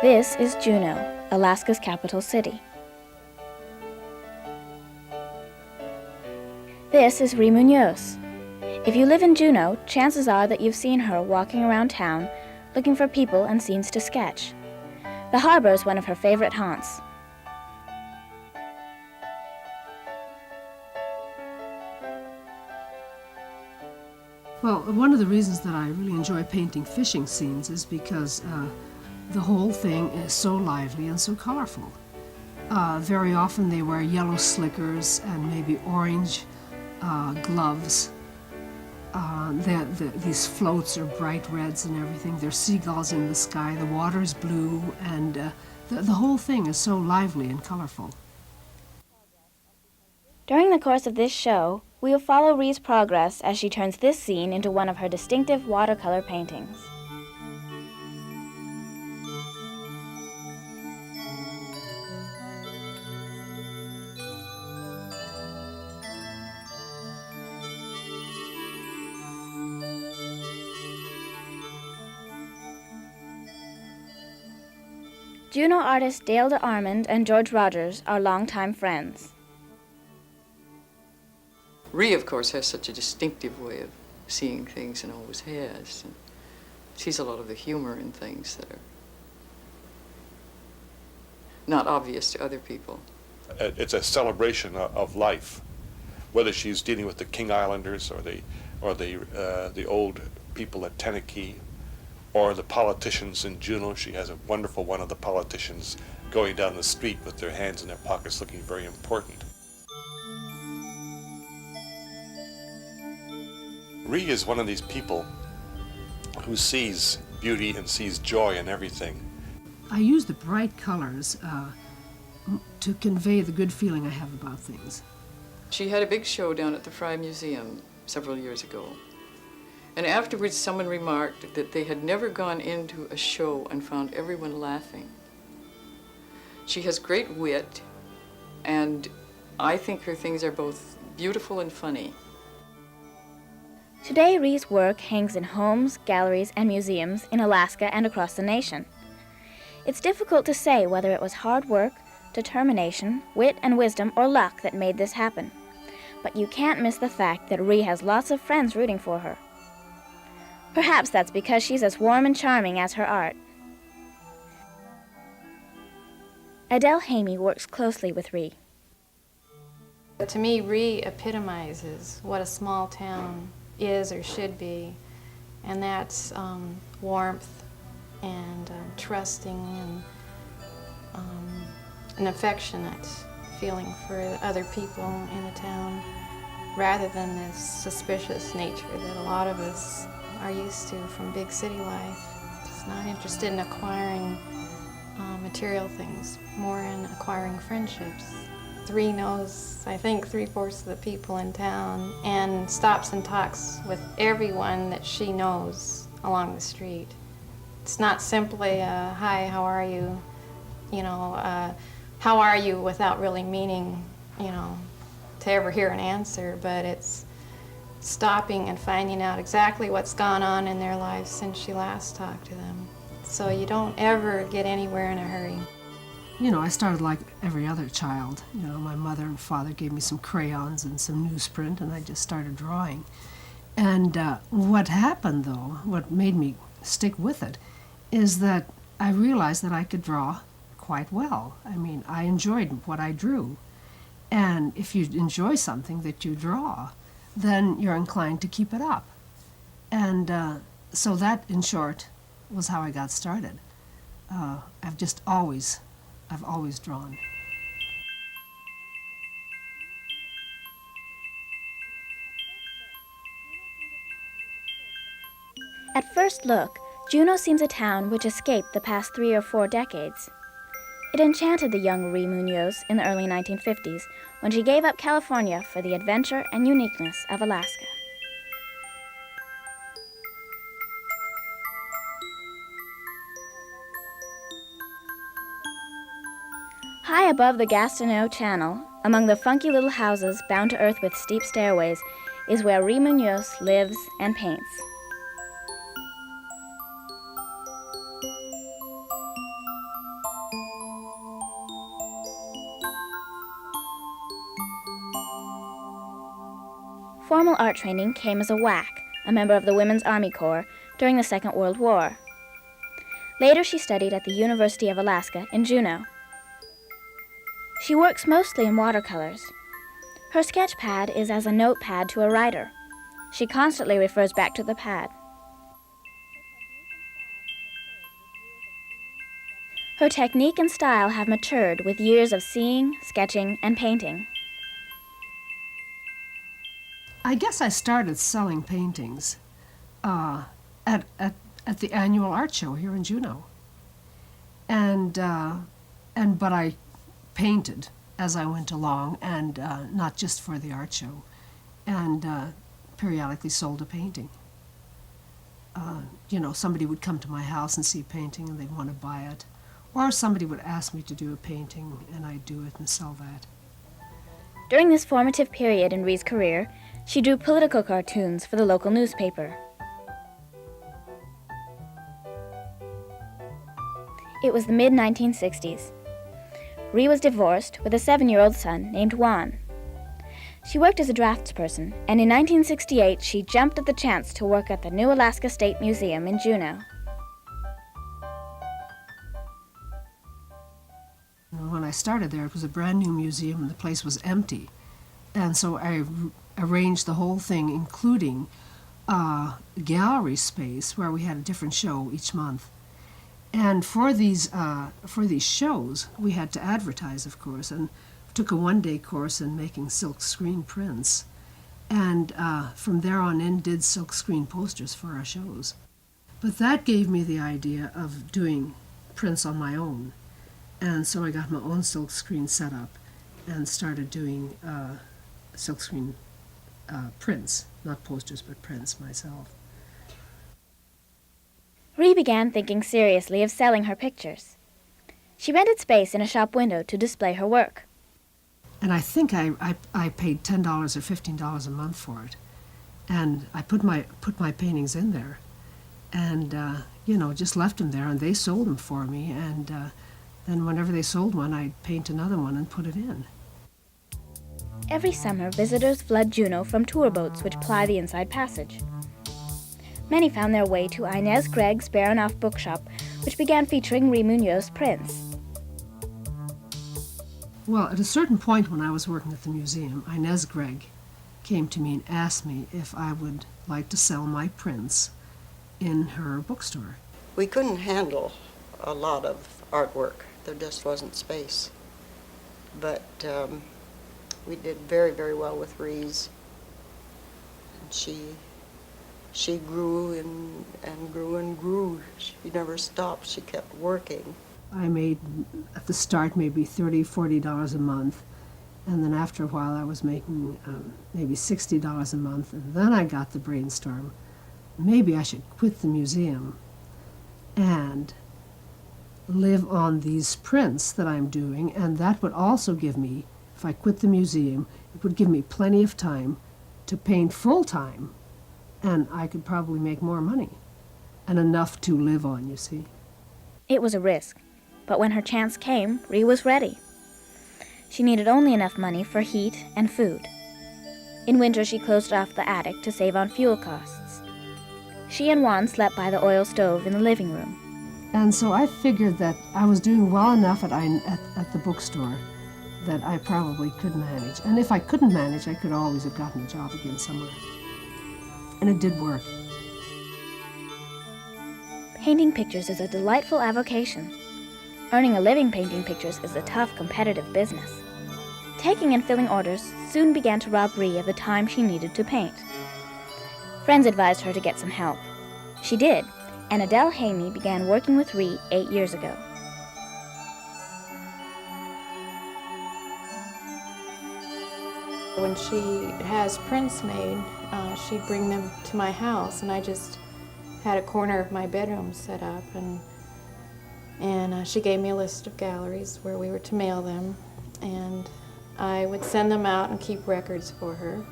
This is Juneau, Alaska's capital city. This is Rie Munoz. If you live in Juneau, chances are that you've seen her walking around town looking for people and scenes to sketch. The harbor is one of her favorite haunts. Well, one of the reasons that I really enjoy painting fishing scenes is because the whole thing is so lively and so colorful. Very often they wear yellow slickers and maybe orange gloves. These floats are bright reds and everything. There's seagulls in the sky, the water's blue, and the whole thing is so lively and colorful. During the course of this show, we will follow Rie's progress as she turns this scene into one of her distinctive watercolor paintings. Juneau artists Dale DeArmond and George Rogers are longtime friends. Rie, of course, has such a distinctive way of seeing things and always has. And sees a lot of the humor in things that are not obvious to other people. It's a celebration of life, whether she's dealing with the King Islanders or the old people at Tenakee, or the politicians in Juneau. She has a wonderful one of the politicians going down the street with their hands in their pockets looking very important. Rie is one of these people who sees beauty and sees joy in everything. I use the bright colors to convey the good feeling I have about things. She had a big show down at the Frye Museum several years ago. And afterwards someone remarked that they had never gone into a show and found everyone laughing. She has great wit, and I think her things are both beautiful and funny. Today, Rie's work hangs in homes, galleries, and museums in Alaska and across the nation. It's difficult to say whether it was hard work, determination, wit and wisdom, or luck that made this happen. But you can't miss the fact that Rie has lots of friends rooting for her. Perhaps that's because she's as warm and charming as her art. Adele Hamey works closely with Rie. To me, Rie epitomizes what a small town is or should be, and that's warmth and trusting and an affectionate feeling for other people in a town, rather than this suspicious nature that a lot of us are used to from big city life. Just not interested in acquiring material things, more in acquiring friendships. Rie knows, I think, 3/4 of the people in town and stops and talks with everyone that she knows along the street. It's not simply a, hi, how are you? How are you, without really meaning, to ever hear an answer, but it's stopping and finding out exactly what's gone on in their lives since she last talked to them. So you don't ever get anywhere in a hurry. I started like every other child. My mother and father gave me some crayons and some newsprint, and I just started drawing. And what happened, though, what made me stick with it, is that I realized that I could draw quite well. I mean, I enjoyed what I drew. And if you enjoy something that you draw, then you're inclined to keep it up. And so that, in short, was how I got started. I've always drawn. At first look, Juneau seems a town which escaped the past 3 or 4 decades. It enchanted the young Rie Munoz in the early 1950s when she gave up California for the adventure and uniqueness of Alaska. High above the Gastineau Channel, among the funky little houses bound to earth with steep stairways, is where Rie Munoz lives, and paints. formal art training came as a WAC, a member of the Women's Army Corps, during the Second World War. Later she studied at the University of Alaska in Juneau. She works mostly in watercolors. Her sketch pad is as a notepad to a writer. She constantly refers back to the pad. Her technique and style have matured with years of seeing, sketching, and painting. I guess I started selling paintings at the annual art show here in Juneau. But I painted as I went along, and not just for the art show, and periodically sold a painting. Somebody would come to my house and see a painting and they'd want to buy it. Or somebody would ask me to do a painting, and I'd do it and sell that. During this formative period in Ree's career, she drew political cartoons for the local newspaper. It was the mid-1960s. Ree was divorced with a 7-year-old son named Juan. She worked as a draftsperson, and in 1968 she jumped at the chance to work at the new Alaska State Museum in Juneau. When I started there, it was a brand new museum and the place was empty. And so I arranged the whole thing, including gallery space where we had a different show each month. And for these shows, we had to advertise, of course, and took a one-day course in making silk screen prints. And from there on in, did silk screen posters for our shows. But that gave me the idea of doing prints on my own. And so I got my own silk screen set up and started doing silk screen prints, not posters, but prints myself. Ree began thinking seriously of selling her pictures. She rented space in a shop window to display her work. And I think I paid $10 or $15 a month for it. And I put my paintings in there and, just left them there, and they sold them for me. And then whenever they sold one, I'd paint another one and put it in. Every summer, visitors flood Juneau from tour boats which ply the Inside Passage. Many found their way to Inez Gregg's Baranoff bookshop, which began featuring Rie Munoz prints. Well, at a certain point when I was working at the museum, Inez Gregg came to me and asked me if I would like to sell my prints in her bookstore. We couldn't handle a lot of artwork. There just wasn't space. But we did very, very well with Ree's. And she grew and grew and grew. She never stopped. She kept working. I made, at the start, maybe $30, $40 a month. And then after a while, I was making maybe $60 a month. And then I got the brainstorm. Maybe I should quit the museum and live on these prints that I'm doing, and that would also give me, if I quit the museum, it would give me plenty of time to paint full-time, and I could probably make more money, and enough to live on, you see. It was a risk, but when her chance came, Ree was ready. She needed only enough money for heat and food. In winter, she closed off the attic to save on fuel costs. She and Juan slept by the oil stove in the living room. And so I figured that I was doing well enough at the bookstore that I probably could manage. And if I couldn't manage, I could always have gotten a job again somewhere. And it did work. Painting pictures is a delightful avocation. Earning a living painting pictures is a tough, competitive business. Taking and filling orders soon began to rob Ree of the time she needed to paint. Friends advised her to get some help. She did, and Adele Haney began working with Ree 8 years ago. When she has prints made, she'd bring them to my house, and I just had a corner of my bedroom set up, and she gave me a list of galleries where we were to mail them, and I would send them out and keep records for her,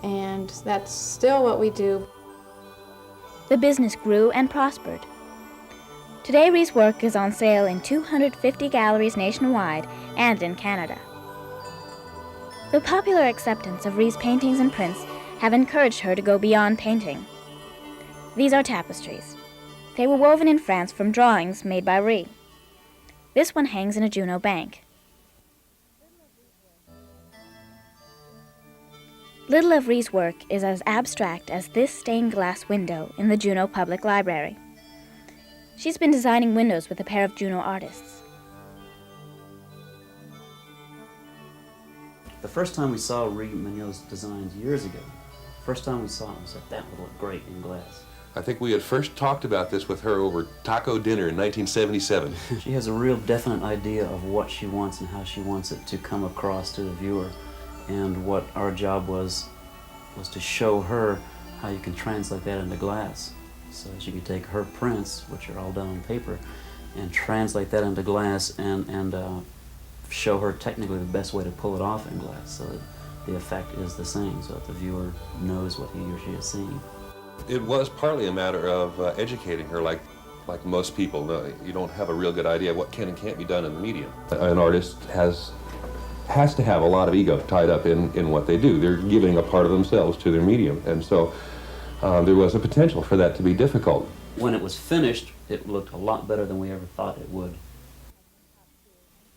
and that's still what we do. The business grew and prospered. Today, Ree's work is on sale in 250 galleries nationwide and in Canada. The popular acceptance of Rie's paintings and prints have encouraged her to go beyond painting. These are tapestries. They were woven in France from drawings made by Rie. This one hangs in a Juneau bank. Little of Rie's work is as abstract as this stained glass window in the Juneau Public Library. She's been designing windows with a pair of Juneau artists. The first time we saw Rie Munoz designs years ago, first time we saw it, we said, that would look great in glass. I think we had first talked about this with her over taco dinner in 1977. She has a real definite idea of what she wants and how she wants it to come across to the viewer. And what our job was to show her how you can translate that into glass. So she could take her prints, which are all done on paper, and translate that into glass and show her technically the best way to pull it off in glass so that the effect is the same, so that the viewer knows what he or she is seeing. It was partly a matter of educating her, like most people. You don't have a real good idea what can and can't be done in the medium. An artist has to have a lot of ego tied up in what they do. They're giving a part of themselves to their medium, and so there was a potential for that to be difficult. When it was finished, it looked a lot better than we ever thought it would.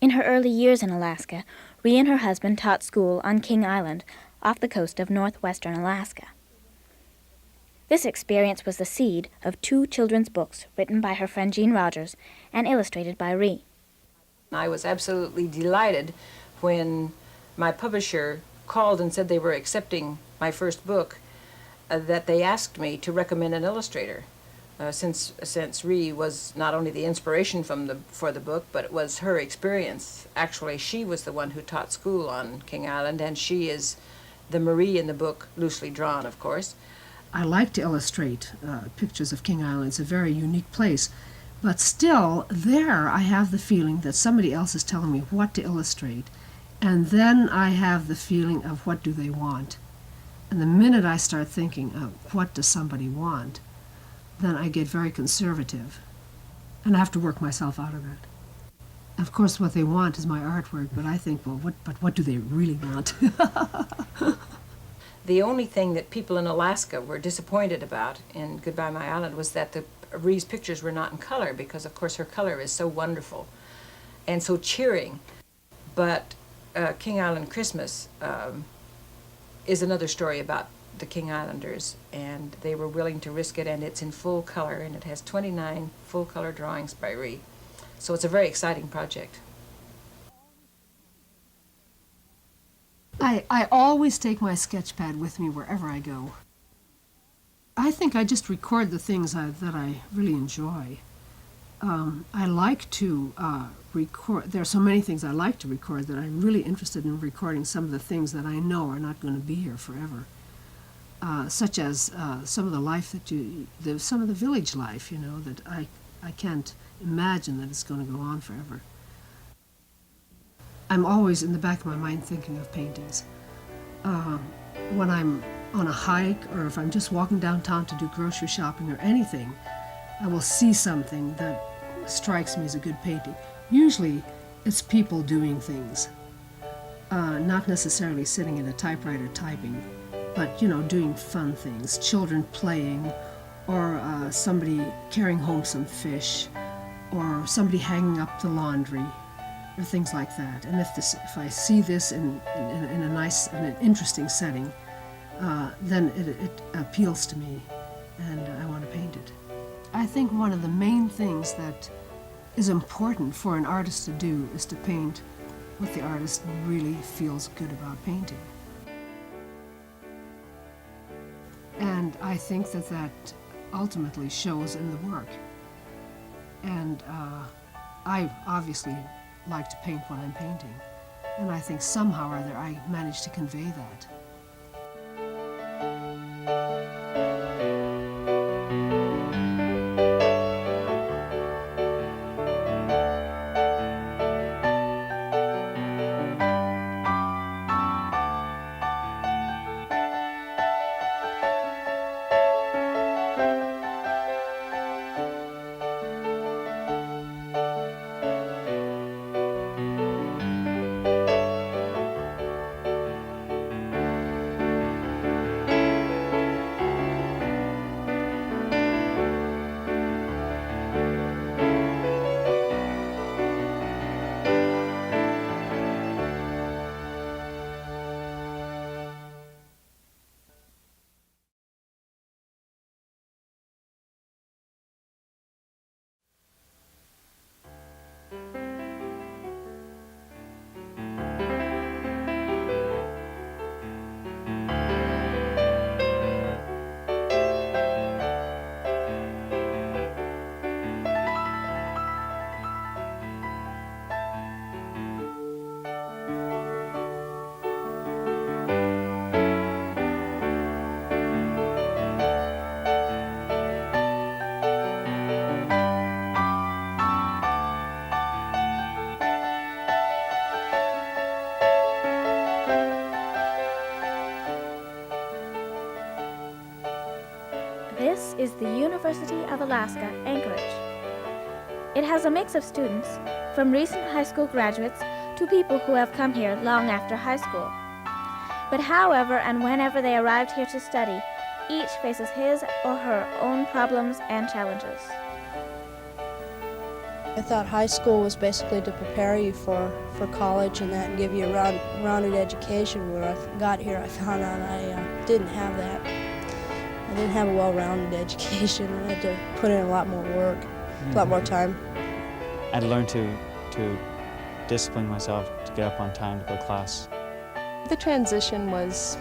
In her early years in Alaska, Rie and her husband taught school on King Island, off the coast of northwestern Alaska. This experience was the seed of 2 children's books written by her friend Jean Rogers and illustrated by Rie. I was absolutely delighted when my publisher called and said they were accepting my first book, that they asked me to recommend an illustrator. Since Rie was not only the inspiration for the book, but it was her experience. Actually, she was the one who taught school on King Island, and she is the Marie in the book, loosely drawn, of course. I like to illustrate pictures of King Island. It's a very unique place. But still, there I have the feeling that somebody else is telling me what to illustrate. And then I have the feeling of what do they want. And the minute I start thinking of what does somebody want, then I get very conservative. And I have to work myself out of it. Of course, what they want is my artwork, but I think, well, what do they really want? The only thing that people in Alaska were disappointed about in Goodbye My Island was that Rie's pictures were not in color, because of course her color is so wonderful and so cheering. But King Island Christmas is another story about the King Islanders, and they were willing to risk it, and it's in full color, and it has 29 full color drawings by Rie. So it's a very exciting project. I always take my sketch pad with me wherever I go. I think I just record the things that I really enjoy. I like to record. There are so many things I like to record that I'm really interested in recording some of the things that I know are not going to be here forever. Such as some of the life some of the village life, that I can't imagine that it's going to go on forever. I'm always in the back of my mind thinking of paintings. When I'm on a hike, or if I'm just walking downtown to do grocery shopping or anything, I will see something that strikes me as a good painting. Usually it's people doing things, not necessarily sitting at a typewriter typing, but doing fun things, children playing, or somebody carrying home some fish, or somebody hanging up the laundry, or things like that. And if I see this in a nice and an interesting setting, then it appeals to me, and I want to paint it. I think one of the main things that is important for an artist to do is to paint what the artist really feels good about painting. And I think that ultimately shows in the work. And I obviously like to paint what I'm painting, and I think somehow or other I managed to convey that. University of Alaska, Anchorage. It has a mix of students, from recent high school graduates to people who have come here long after high school. But however and whenever they arrived here to study, each faces his or her own problems and challenges. I thought high school was basically to prepare you for college and that and give you a rounded education. When I got here, I found out I didn't have that. I didn't have a well-rounded education. I had to put in a lot more work, a lot more time. I'd learned to discipline myself to get up on time to go to class. The transition was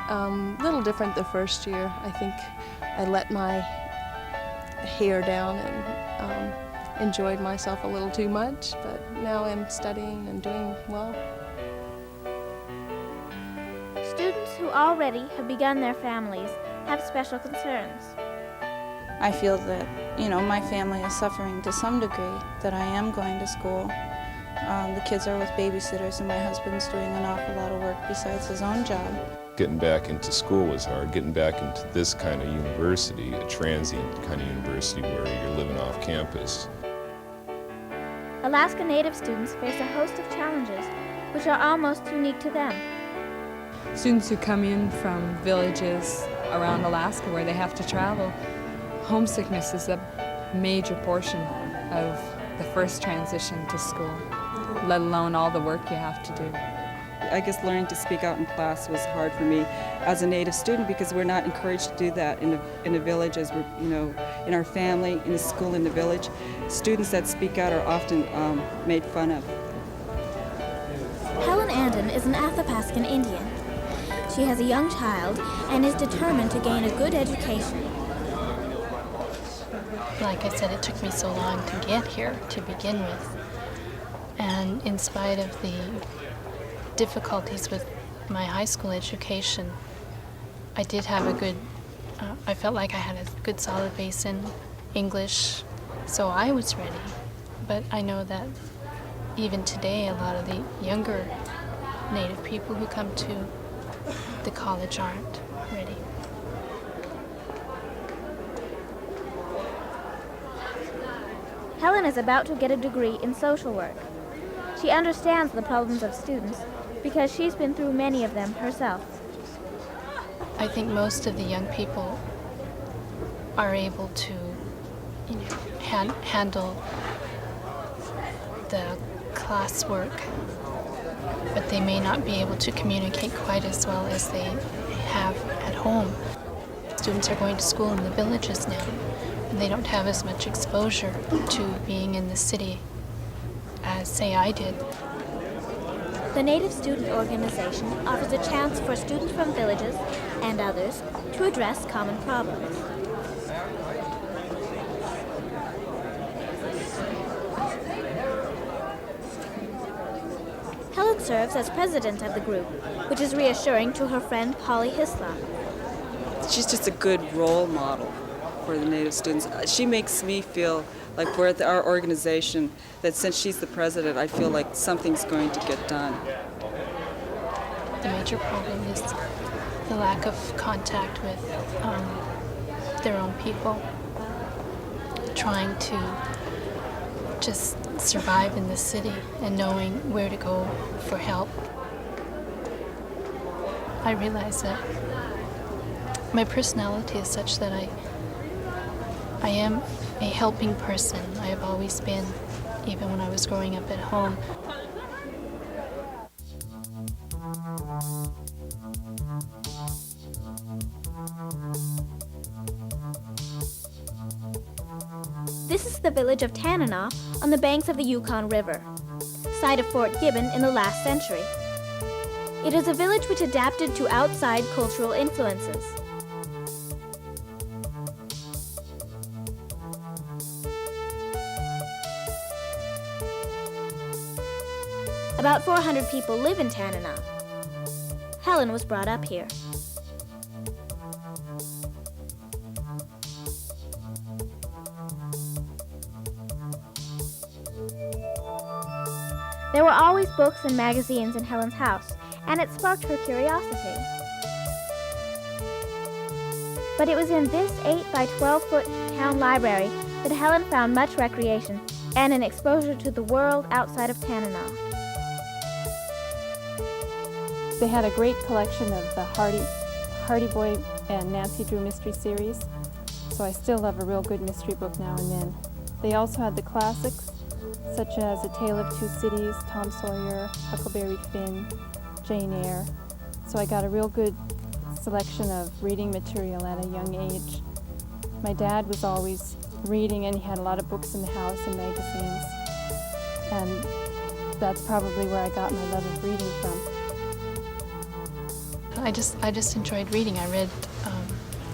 a little different the first year. I think I let my hair down and enjoyed myself a little too much, but now I'm studying and doing well. Students who already have begun their families have special concerns. I feel that, my family is suffering to some degree, that I am going to school. The kids are with babysitters and my husband's doing an awful lot of work besides his own job. Getting back into school was hard. Getting back into this kind of university, a transient kind of university where you're living off campus. Alaska Native students face a host of challenges which are almost unique to them. Students who come in from villages around Alaska where they have to travel, homesickness is a major portion of the first transition to school, let alone all the work you have to do. I guess learning to speak out in class was hard for me as a Native student because we're not encouraged to do that in the village as we're, in our family, in the school, in the village. Students that speak out are often made fun of. Helen Andon is an Athapascan Indian. She has a young child and is determined to gain a good education. Like I said, it took me so long to get here to begin with. And in spite of the difficulties with my high school education, I did have I felt like I had a good solid base in English, so I was ready. But I know that even today, a lot of the younger Native people who come to the college aren't ready. Helen is about to get a degree in social work. She understands the problems of students because she's been through many of them herself. I think most of the young people are able to, handle the classwork, but they may not be able to communicate quite as well as they have at home. Students are going to school in the villages now, and they don't have as much exposure to being in the city as, say, I did. The Native Student Organization offers a chance for students from villages and others to address common problems. Helen serves as president of the group, which is reassuring to her friend Polly Hislop. She's just a good role model for the Native students. She makes me feel like we're at our organization, that since she's the president, I feel like something's going to get done. The major problem is the lack of contact with their own people, trying to just survive in the city and knowing where to go for help. I realize that my personality is such that I am a helping person. I have always been, even when I was growing up at home. This is the village of Tanana on the banks of the Yukon River, site of Fort Gibbon in the last century. It is a village which adapted to outside cultural influences. About 400 people live in Tanana. Helen was brought up here. There were always books and magazines in Helen's house, and it sparked her curiosity. But it was in this 8 by 12-foot town library that Helen found much recreation and an exposure to the world outside of Tanana. They had a great collection of the Hardy Boy and Nancy Drew mystery series, so I still love a real good mystery book now and then. They also had the classics, such as A Tale of Two Cities, Tom Sawyer, Huckleberry Finn, Jane Eyre, so I got a real good selection of reading material at a young age. My dad was always reading, and he had a lot of books in the house and magazines, and that's probably where I got my love of reading from. I just enjoyed reading. I read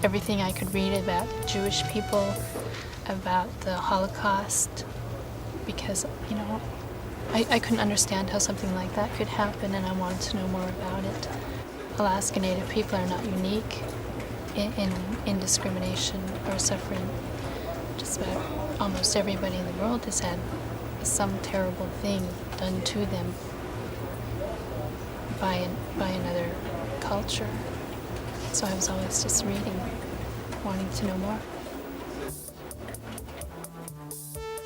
everything I could read about Jewish people, about the Holocaust, because, you know, I couldn't understand how something like that could happen, and I wanted to know more about it. Alaska Native people are not unique in discrimination or suffering. Just about almost everybody in the world has had some terrible thing done to them by another culture. So I was always just reading, wanting to know more.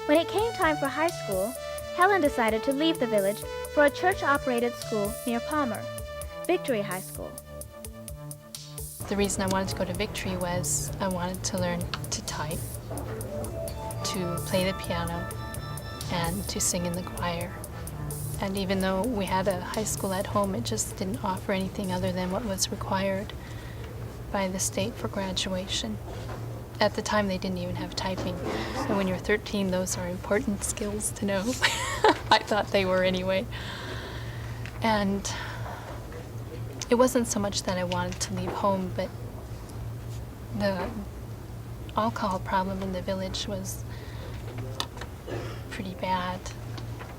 When it came time for high school, Helen decided to leave the village for a church-operated school near Palmer, Victory High School. The reason I wanted to go to Victory was I wanted to learn to type, to play the piano, and to sing in the choir. And even though we had a high school at home, it just didn't offer anything other than what was required by the state for graduation. At the time, they didn't even have typing. And when you're 13, those are important skills to know. I thought they were anyway. And it wasn't so much that I wanted to leave home, but the alcohol problem in the village was pretty bad.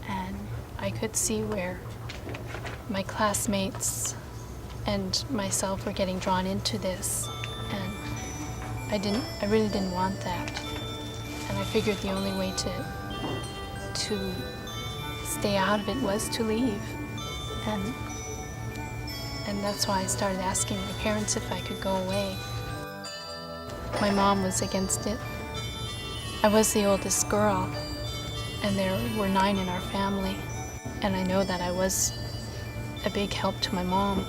And I could see where my classmates and myself were getting drawn into this. And I really didn't want that. And I figured the only way to stay out of it was to leave. And that's why I started asking my parents if I could go away. My mom was against it. I was the oldest girl, and there were 9 in our family. And I know that I was a big help to my mom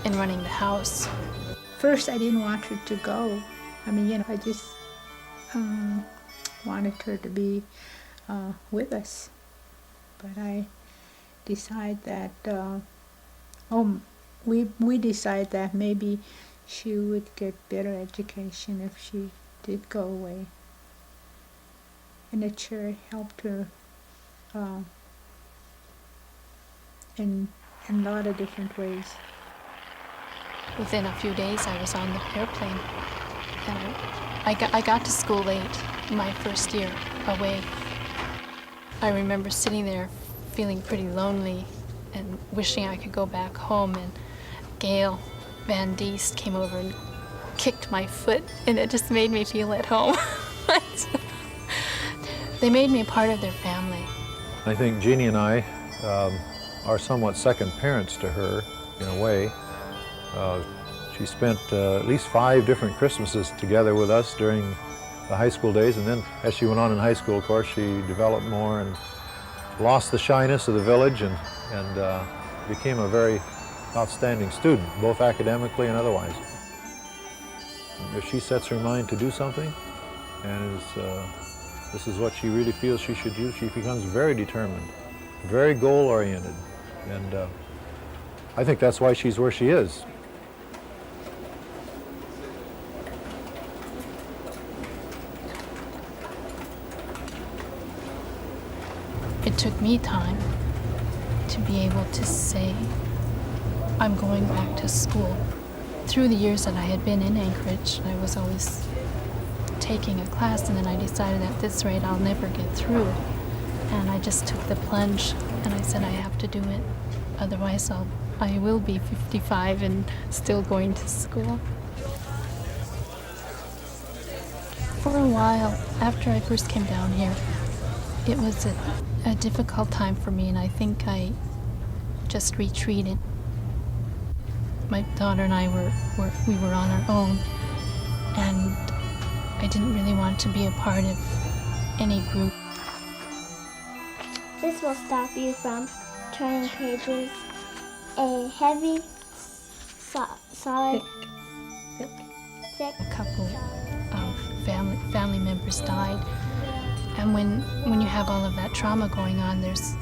in running the house. First, I didn't want her to go. I mean, you know, I just wanted her to be with us. But I decided that, we decided that maybe she would get better education if she did go away. And it sure helped her in a lot of different ways. Within a few days, I was on the airplane, and I got to school late my first year away. I remember sitting there feeling pretty lonely and wishing I could go back home, and Gail Van Diest came over and kicked my foot, and it just made me feel at home. They made me a part of their family. I think Jeannie and I are somewhat second parents to her, in a way. She spent at least 5 different Christmases together with us during the high school days, and then as she went on in high school, of course, she developed more and lost the shyness of the village and became a very outstanding student, both academically and otherwise. If she sets her mind to do something, and this is what she really feels she should do, she becomes very determined, very goal-oriented, and I think that's why she's where she is. It took me time to be able to say, I'm going back to school. Through the years that I had been in Anchorage, I was always taking a class, and then I decided at this rate I'll never get through. And I just took the plunge, and I said I have to do it. Otherwise I will be 55 and still going to school. For a while, after I first came down here, it was a difficult time for me, and I think I just retreated. My daughter and I were on our own, and I didn't really want to be a part of any group. This will stop you from turning pages. A heavy, solid, thick. A couple of family members died, and when you have all of that trauma going on, there's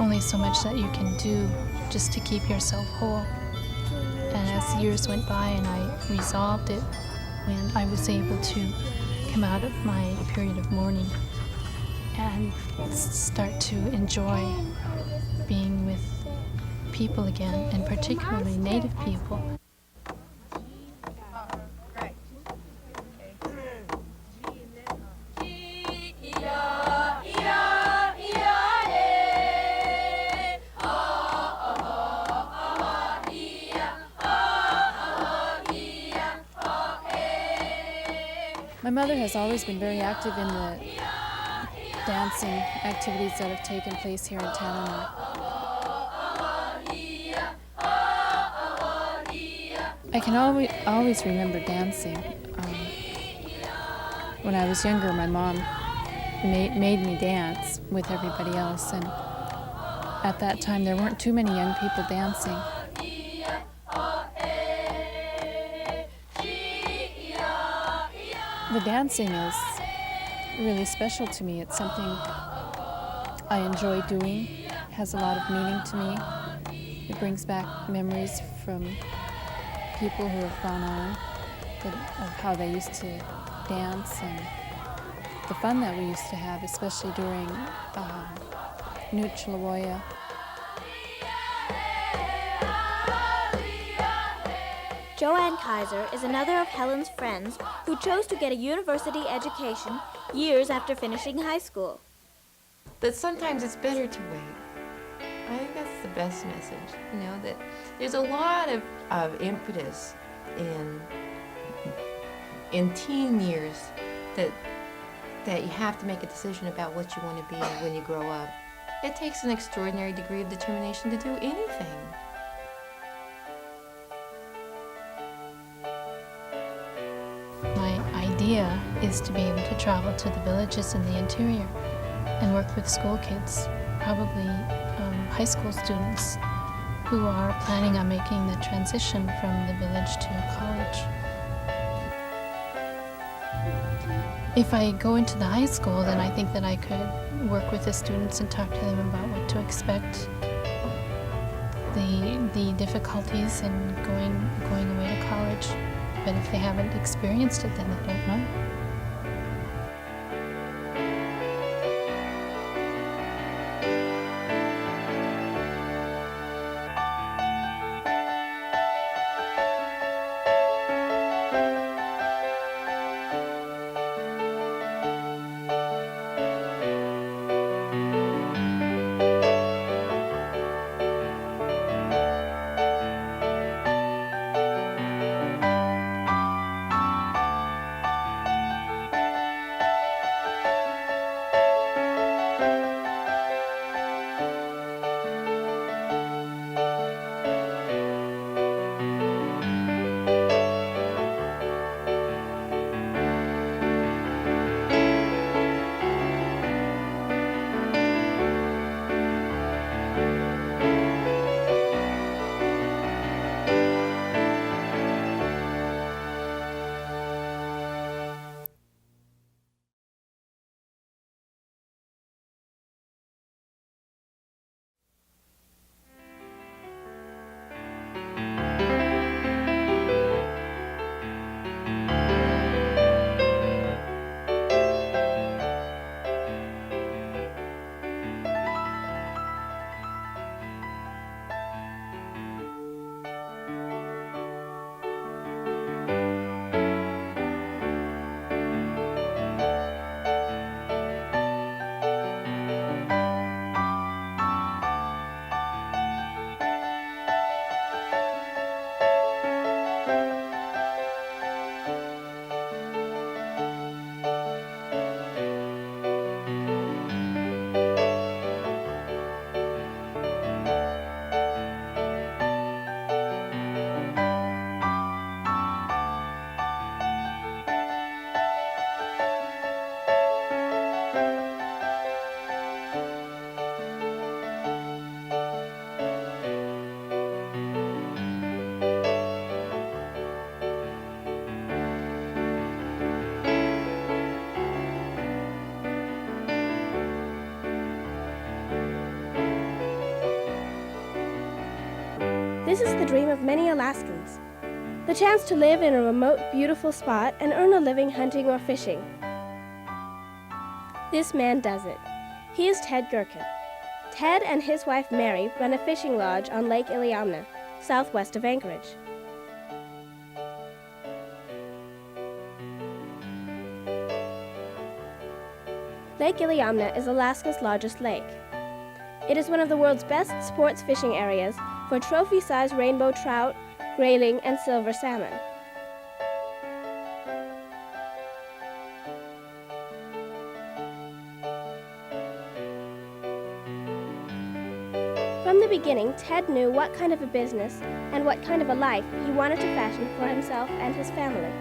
only so much that you can do just to keep yourself whole. And as years went by and I resolved it, when I was able to come out of my period of mourning and start to enjoy being with people again, and particularly Native people. My mother has always been very active in the dancing activities that have taken place here in Tanana. I can always remember dancing. When I was younger, my mom made me dance with everybody else, and at that time there weren't too many young people dancing. The dancing is really special to me. It's something I enjoy doing. It has a lot of meaning to me. It brings back memories from people who have gone on, of how they used to dance and the fun that we used to have, especially during Nuchalawoya. Joanne Kaiser is another of Helen's friends who chose to get a university education years after finishing high school. But sometimes it's better to wait. I think that's the best message, you know, that there's a lot of impetus in teen years that you have to make a decision about what you want to be when you grow up. It takes an extraordinary degree of determination to do anything. My idea is to be able to travel to the villages in the interior and work with school kids, probably high school students who are planning on making the transition from the village to college. If I go into the high school, then I think that I could work with the students and talk to them about what to expect, the difficulties in going away to college. But if they haven't experienced it, then they don't know. This is the dream of many Alaskans. The chance to live in a remote, beautiful spot and earn a living hunting or fishing. This man does it. He is Ted Gerken. Ted and his wife Mary run a fishing lodge on Lake Iliamna, southwest of Anchorage. Lake Iliamna is Alaska's largest lake. It is one of the world's best sports fishing areas for trophy-sized rainbow trout, grayling, and silver salmon. From the beginning, Ted knew what kind of a business and what kind of a life he wanted to fashion for himself and his family.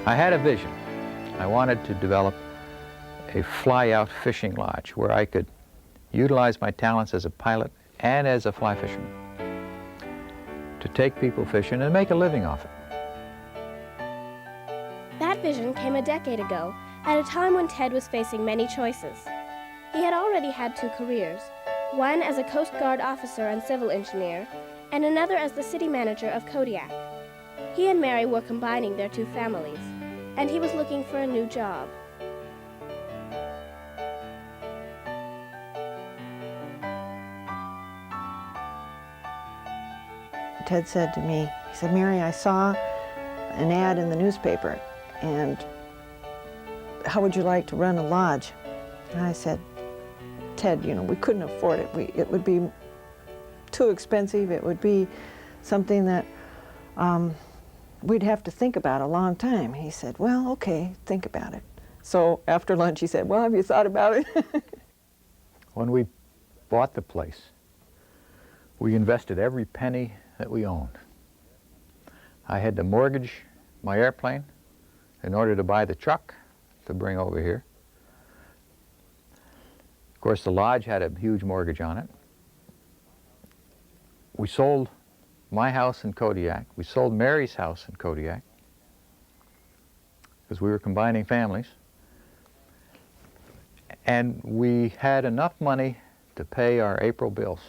I had a vision. I wanted to develop a fly-out fishing lodge where I could utilize my talents as a pilot and as a fly fisherman to take people fishing and make a living off it. That vision came a decade ago, at a time when Ted was facing many choices. He had already had 2 careers, one as a Coast Guard officer and civil engineer, and another as the city manager of Kodiak. He and Mary were combining their 2 families, and he was looking for a new job. Ted said to me, he said, "Mary, I saw an ad in the newspaper, and how would you like to run a lodge?" And I said, "Ted, you know, we couldn't afford it. It would be too expensive. It would be something that we'd have to think about a long time." He said, "Well, okay, think about it." So after lunch he said, "Well, have you thought about it?" When we bought the place, we invested every penny that we owned. I had to mortgage my airplane in order to buy the truck to bring over here. Of course, the lodge had a huge mortgage on it. We sold my house in Kodiak. We sold Mary's house in Kodiak because we were combining families. And we had enough money to pay our April bills.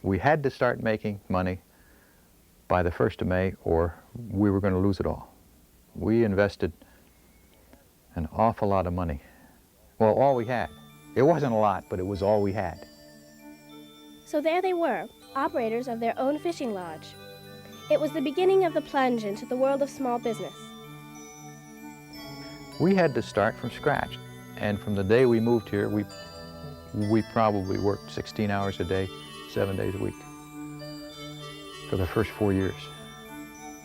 We had to start making money by the 1st of May or we were going to lose it all. We invested an awful lot of money. Well, all we had. It wasn't a lot, but it was all we had. So there they were, operators of their own fishing lodge. It was the beginning of the plunge into the world of small business. We had to start from scratch. And from the day we moved here, we probably worked 16 hours a day, 7 days a week for the first 4 years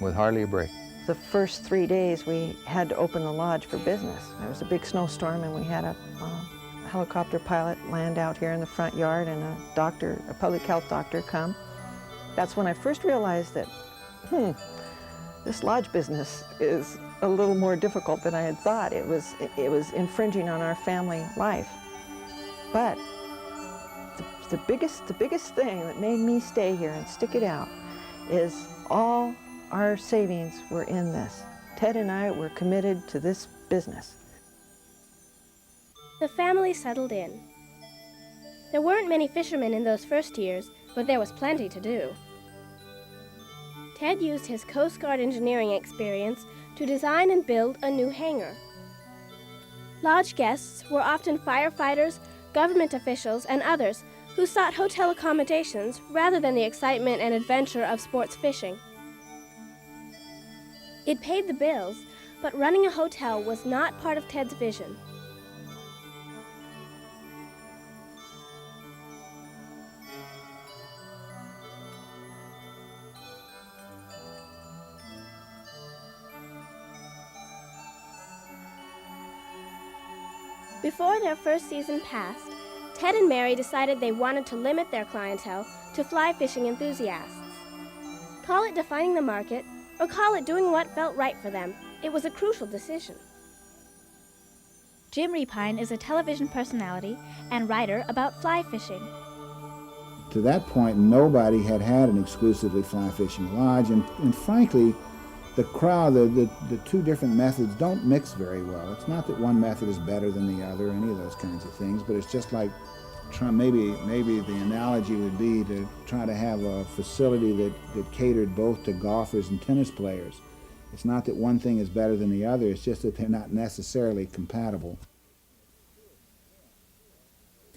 with hardly a break. The first 3 days we had to open the lodge for business. There was a big snowstorm and we had a helicopter pilot land out here in the front yard and a public health doctor come. That's when I first realized that, this lodge business is a little more difficult than I had thought. It was infringing on our family life. But the biggest thing that made me stay here and stick it out is all our savings were in this. Ted and I were committed to this business. The family settled in. There weren't many fishermen in those first years, but there was plenty to do. Ted used his Coast Guard engineering experience to design and build a new hangar. Lodge guests were often firefighters, government officials, and others who sought hotel accommodations rather than the excitement and adventure of sports fishing. It paid the bills, but running a hotel was not part of Ted's vision. Before their first season passed, Ted and Mary decided they wanted to limit their clientele to fly fishing enthusiasts. Call it defining the market, or call it doing what felt right for them, it was a crucial decision. Jim Repine is a television personality and writer about fly fishing. To that point, nobody had an exclusively fly fishing lodge, and frankly, The crowd, the two different methods don't mix very well. It's not that one method is better than the other, any of those kinds of things, but it's just like maybe the analogy would be to try to have a facility that catered both to golfers and tennis players. It's not that one thing is better than the other, it's just that they're not necessarily compatible.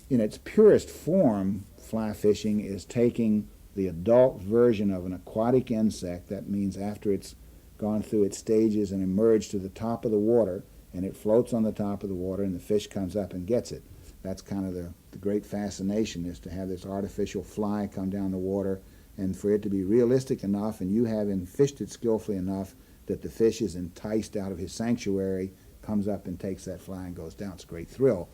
In its purest form, fly fishing is taking the adult version of an aquatic insect. That means after it's gone through its stages and emerged to the top of the water, and it floats on the top of the water, and the fish comes up and gets it. That's kind of the great fascination, is to have this artificial fly come down the water, and for it to be realistic enough, and you having fished it skillfully enough that the fish is enticed out of his sanctuary, comes up and takes that fly and goes down. It's a great thrill.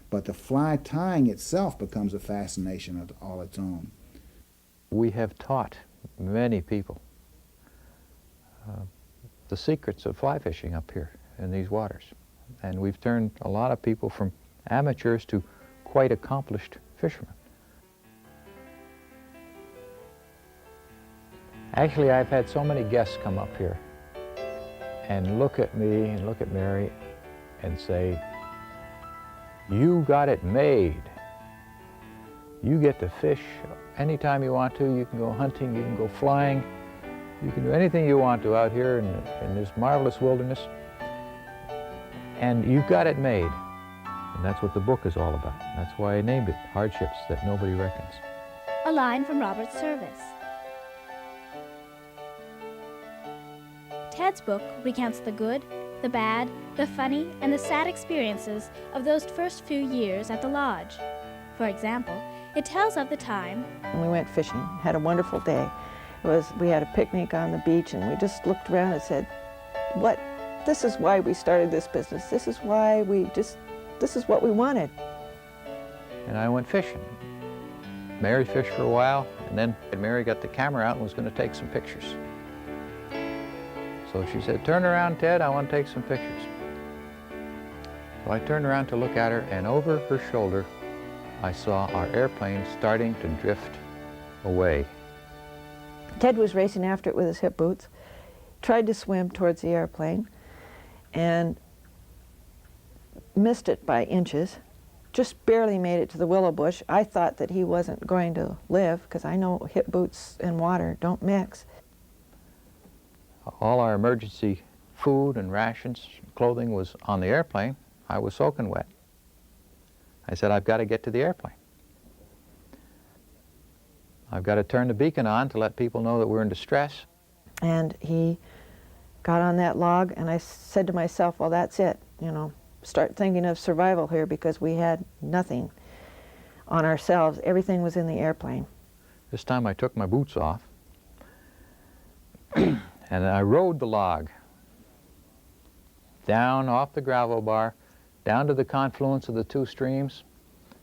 But the fly tying itself becomes a fascination of all its own. We have taught many people the secrets of fly fishing up here in these waters. And we've turned a lot of people from amateurs to quite accomplished fishermen. Actually, I've had so many guests come up here and look at me and look at Mary and say, "You got it made. You get to fish anytime you want to. You can go hunting, you can go flying, you can do anything you want to out here in this marvelous wilderness, and you've got it made." And that's what the book is all about. That's why I named it Hardships That Nobody Reckons. A line from Robert Service. Ted's book recounts the good, the bad, the funny, and the sad experiences of those first few years at the lodge. For example, it tells of the time And we went fishing, had a wonderful day. We had a picnic on the beach, and we just looked around and said, this is why we started this business. This is why this is what we wanted. And I went fishing. Mary fished for a while, and then Mary got the camera out and was going to take some pictures. So she said, "Turn around, Ted, I want to take some pictures." So I turned around to look at her, and over her shoulder, I saw our airplane starting to drift away. Ted was racing after it with his hip boots, tried to swim towards the airplane, and missed it by inches, just barely made it to the willow bush. I thought that he wasn't going to live, because I know hip boots and water don't mix. All our emergency food and rations, clothing was on the airplane. I was soaking wet. I said, "I've got to get to the airplane. I've got to turn the beacon on to let people know that we're in distress." And he got on that log, and I said to myself, well, that's it, start thinking of survival here, because we had nothing on ourselves. Everything was in the airplane. This time I took my boots off, and I rode the log down off the gravel bar, down to the confluence of the two streams,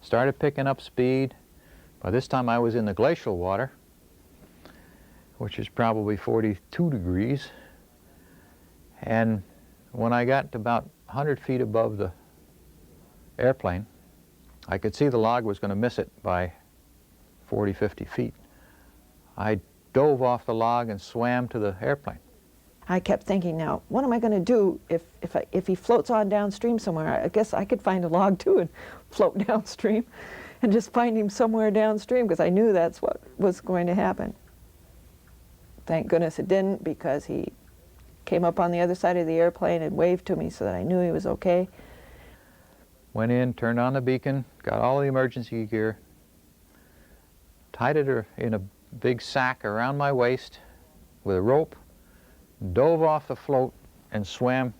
started picking up speed. By this time I was in the glacial water, which is probably 42 degrees. And when I got to about 100 feet above the airplane, I could see the log was going to miss it by 40, 50 feet. I dove off the log and swam to the airplane. I kept thinking, now, what am I going to do if he floats on downstream somewhere? I guess I could find a log too and float downstream and just find him somewhere downstream, because I knew that's what was going to happen. Thank goodness it didn't, because he came up on the other side of the airplane and waved to me so that I knew he was okay. Went in, turned on the beacon, got all the emergency gear, tied it in a big sack around my waist with a rope, dove off the float, and swam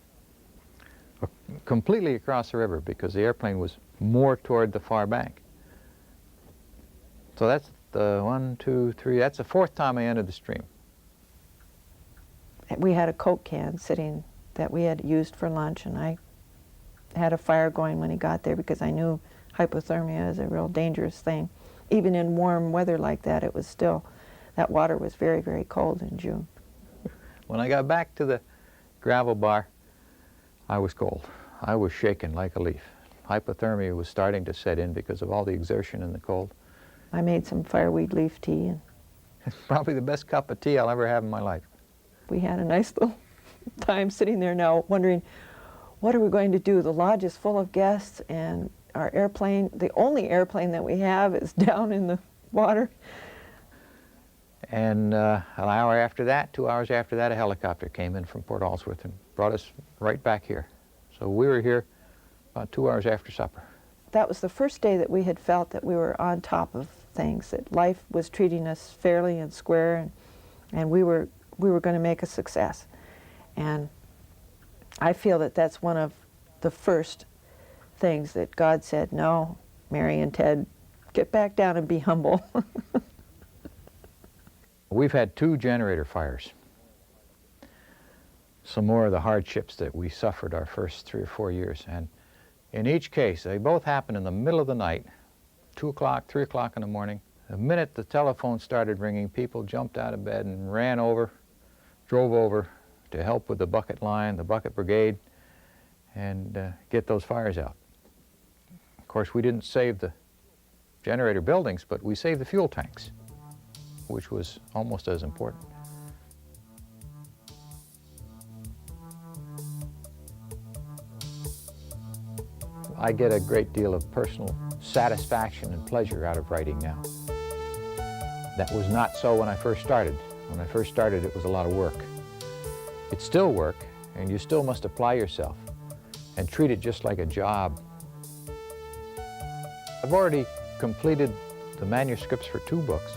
completely across the river, because the airplane was more toward the far bank. So that's the 1, 2, 3, that's the fourth time I entered the stream. We had a Coke can sitting that we had used for lunch, and I had a fire going when he got there, because I knew hypothermia is a real dangerous thing. Even in warm weather like that, it was still, that water was very, very cold in June. When I got back to the gravel bar, I was cold. I was shaking like a leaf. Hypothermia was starting to set in because of all the exertion and the cold. I made some fireweed leaf tea, and it's probably the best cup of tea I'll ever have in my life. We had a nice little time sitting there now wondering, what are we going to do? The lodge is full of guests, and our airplane, the only airplane that we have, is down in the water. And an hour after that, 2 hours after that, a helicopter came in from Port Ellsworth and brought us right back here. So we were here about 2 hours after supper. That was the first day that we had felt that we were on top of things, that life was treating us fairly and square, and we were going to make a success. And I feel that that's one of the first things that God said, no, Mary and Ted, get back down and be humble. We've had 2 generator fires. Some more of the hardships that we suffered our first 3 or 4 years. And in each case, they both happened in the middle of the night, 2 o'clock, 3 o'clock in the morning. The minute the telephone started ringing, people jumped out of bed and ran over, drove over to help with the bucket line, the bucket brigade, and get those fires out. Of course, we didn't save the generator buildings, but we saved the fuel tanks, which was almost as important. I get a great deal of personal satisfaction and pleasure out of writing now. That was not so when I first started. When I first started, it was a lot of work. It's still work, and you still must apply yourself and treat it just like a job. I've already completed the manuscripts for 2 books.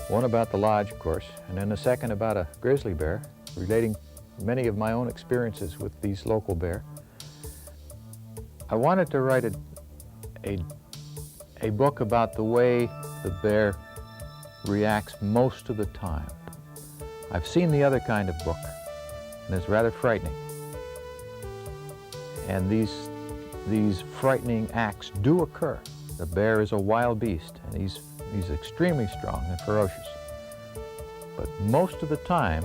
One about the lodge, of course, and then a second about a grizzly bear, relating many of my own experiences with these local bear. I wanted to write a book about the way the bear reacts most of the time. I've seen the other kind of book, and it's rather frightening. And these frightening acts do occur. The bear is a wild beast, and he's extremely strong and ferocious. But most of the time,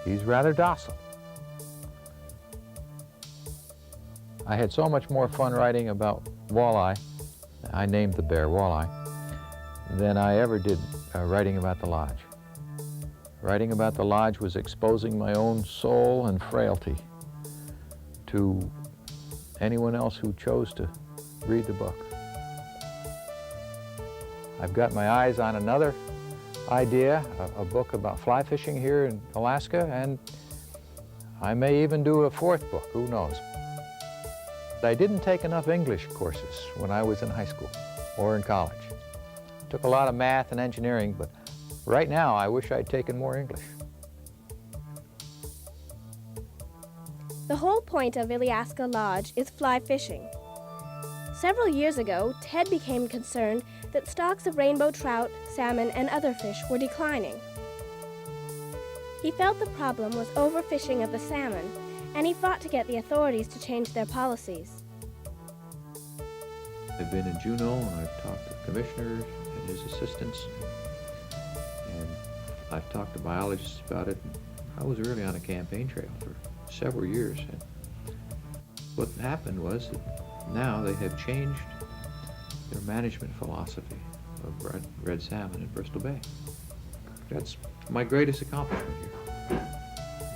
he's rather docile. I had so much more fun writing about walleye, I named the bear Walleye, than I ever did writing about the lodge. Writing about the lodge was exposing my own soul and frailty to anyone else who chose to read the book. I've got my eyes on another idea, a book about fly fishing here in Alaska, and I may even do a 4th book, who knows. I didn't take enough English courses when I was in high school or in college. Took a lot of math and engineering, but right now I wish I'd taken more English. The whole point of Iliaska Lodge is fly fishing. Several years ago, Ted became concerned that stocks of rainbow trout, salmon, and other fish were declining. He felt the problem was overfishing of the salmon, and he fought to get the authorities to change their policies. I've been in Juneau, and I've talked to the commissioner and his assistants, and I've talked to biologists about it. I was really on a campaign trail for several years, and what happened was that now they have changed their management philosophy of red salmon in Bristol Bay. That's my greatest accomplishment here,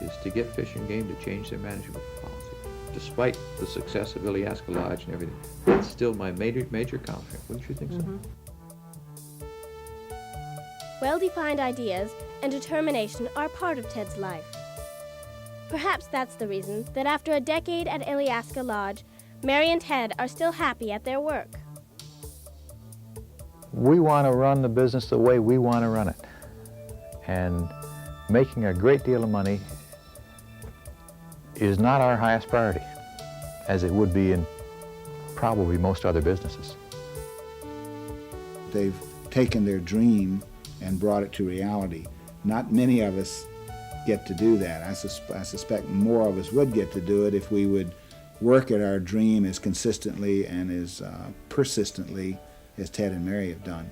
is to get Fish and Game to change their management policy. Despite the success of Iliaska Lodge and everything, it's still my major accomplishment. Wouldn't you think so? Well-defined ideas and determination are part of Ted's life. Perhaps that's the reason that after a decade at Iliaska Lodge, Mary and Ted are still happy at their work. We want to run the business the way we want to run it. And making a great deal of money is not our highest priority, as it would be in probably most other businesses. They've taken their dream and brought it to reality. Not many of us get to do that. I suspect more of us would get to do it if we would work at our dream as consistently and as persistently as Ted and Mary have done.